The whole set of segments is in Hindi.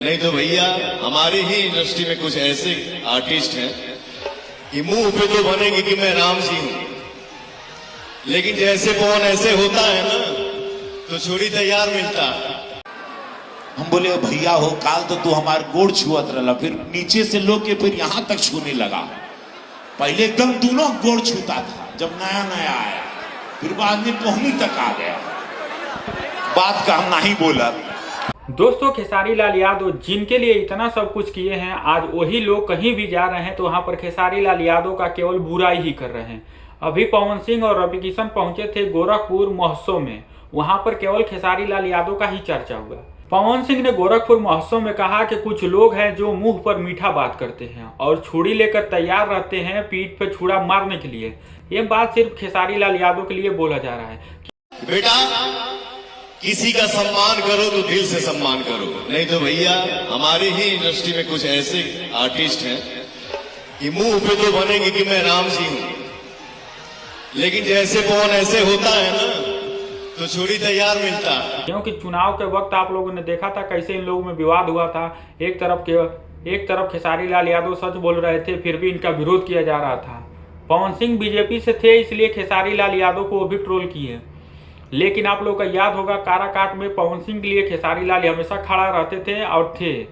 नहीं तो भैया हमारी ही इंडस्ट्री में कुछ ऐसे आर्टिस्ट हैं कि मुंह पे तो बनेंगे कि मैं राम जी हूं, लेकिन जैसे पवन ऐसे होता है ना तो छुरी तैयार मिलता है। हम बोले भैया हो काल तो तू हमारे गोड़ छुअत रहा, फिर नीचे से लोग के फिर यहां तक छूने लगा। पहले एकदम दोनों गोड़ छूता था जब नया नया आया, फिर बाद में पहुनी तक आ गया। बात का हम नहीं बोला। दोस्तों, खेसारी लाल यादव जिनके लिए इतना सब कुछ किए हैं, आज वही लोग कहीं भी जा रहे हैं तो वहां पर खेसारी लाल यादव का केवल बुराई ही कर रहे हैं। अभी पवन सिंह और रवि किशन पहुंचे थे गोरखपुर महोत्सव में, वहां पर केवल खेसारी लाल यादव का ही चर्चा हुआ। पवन सिंह ने गोरखपुर महोत्सव में कहा कि कुछ लोग हैं जो मुंह पर मीठा बात करते हैं और छुरी लेकर तैयार रहते हैं पीठ पर छुरा मारने के लिए। ये बात सिर्फ खेसारी लाल यादव के लिए बोला जा रहा है। बेटा किसी का सम्मान करो तो दिल से सम्मान करो, नहीं तो भैया हमारी ही इंडस्ट्री में कुछ ऐसे आर्टिस्ट हैं कि मुंह पे तो बनेंगे कि मैं राम जी हूं, लेकिन जैसे पवन ऐसे होता है ना तो छुरी तैयार मिलता है। क्योंकि चुनाव के वक्त आप लोगों ने देखा था कैसे इन लोगों में विवाद हुआ था। एक तरफ खेसारी लाल यादव सच बोल रहे थे, फिर भी इनका विरोध किया जा रहा था। पवन सिंह बीजेपी से थे, इसलिए खेसारी लाल यादव को वो भी ट्रोल किए। लेकिन आप लोगों का याद होगा काराकाट में पवन सिंह के लिए खेसारी लाल हमेशा खड़ा रहते थे और थे।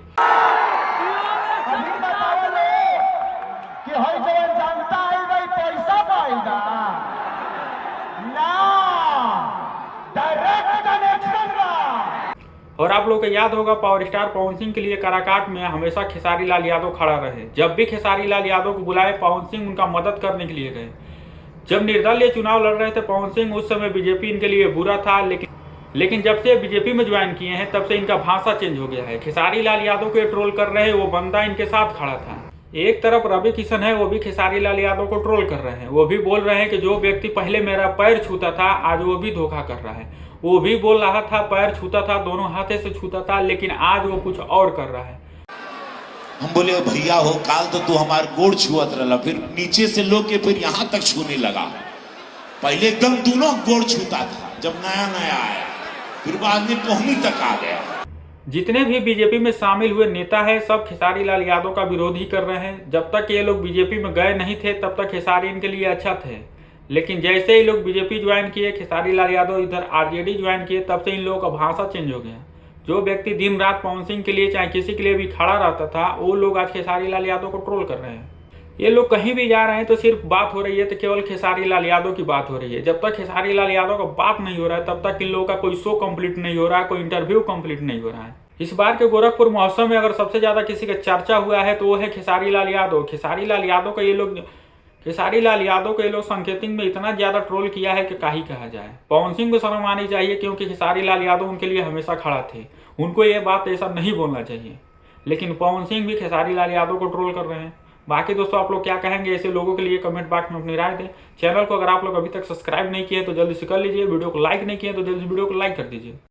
और आप लोगों को याद होगा पावर स्टार पवन सिंह के लिए काराकाट में हमेशा खेसारी लाल यादव खड़ा रहे। जब भी खेसारी लाल यादव को बुलाए पवन सिंह उनका मदद करने के लिए गए। जब निर्दलीय चुनाव लड़ रहे थे पवन सिंह, उस समय बीजेपी इनके लिए बुरा था, लेकिन जब से बीजेपी में ज्वाइन किए हैं तब से इनका भाषा चेंज हो गया है। खेसारी लाल यादव को ट्रोल कर रहे हैं, वो बंदा इनके साथ खड़ा था। एक तरफ रवि किशन है, वो भी खेसारी लाल यादव को ट्रोल कर रहे हैं। वो भी बोल रहे हैं कि जो व्यक्ति पहले मेरा पैर छूता था आज वो भी धोखा कर रहा है। वो भी बोल रहा था पैर छूता था, दोनों हाथे से छूता था, लेकिन आज वो कुछ और कर रहा है। हम बोले भैया हो काल तो तू हमारे गोड़ छुअत रहा, फिर नीचे से लोग के फिर यहां तक छूने लगा। पहले एकदम दोनों गोड़ छूता था जब नया नया आया, फिर बाद में पहुनी तक आ गया। जितने भी बीजेपी में शामिल हुए नेता है सब खेसारी लाल यादव का विरोध ही कर रहे हैं। जब तक ये लोग बीजेपी में गए नहीं थे तब तक खेसारी इनके लिए अच्छा थे, लेकिन जैसे ही लोग बीजेपी ज्वाइन किए, खेसारी लाल यादव इधर आरजेडी ज्वाइन किए, तब से इन लोगों का भाषा चेंज हो गया। जो व्यक्ति दिन रात पवन सिंह के लिए चाहे किसी के लिए भी खड़ा रहता था, वो लोग आज खेसारी लाल यादव को ट्रोल कर रहे हैं। ये लोग कहीं भी जा रहे हैं तो सिर्फ बात हो रही है तो केवल खेसारी लाल यादव की बात हो रही है। जब तक खेसारी लाल यादव का बात नहीं हो रहा है तब तक इन लोगों का कोई शो कंप्लीट नहीं हो रहा है, कोई इंटरव्यू कंप्लीट नहीं हो रहा है। इस बार के गोरखपुर महोत्सव में अगर सबसे ज्यादा किसी का चर्चा हुआ है तो वो है खेसारी लाल यादव। खेसारी लाल यादव को ये लोग संकेतिंग में इतना ज्यादा ट्रोल किया है कि क्या ही कहा जाए। पवन सिंह को शर्म आनी चाहिए क्योंकि खेसारी लाल यादव उनके लिए हमेशा खड़ा थे, उनको ये बात ऐसा नहीं बोलना चाहिए, लेकिन पवन सिंह भी खेसारी लाल यादव को ट्रोल कर रहे हैं। बाकी दोस्तों आप लोग क्या कहेंगे ऐसे लोगों के लिए कमेंट बॉक्स में अपनी राय दें। चैनल को अगर आप लोग अभी तक सब्सक्राइब नहीं किए तो जल्दी से कर लीजिए, वीडियो को लाइक नहीं किए तो जल्दी वीडियो को लाइक कर दीजिए।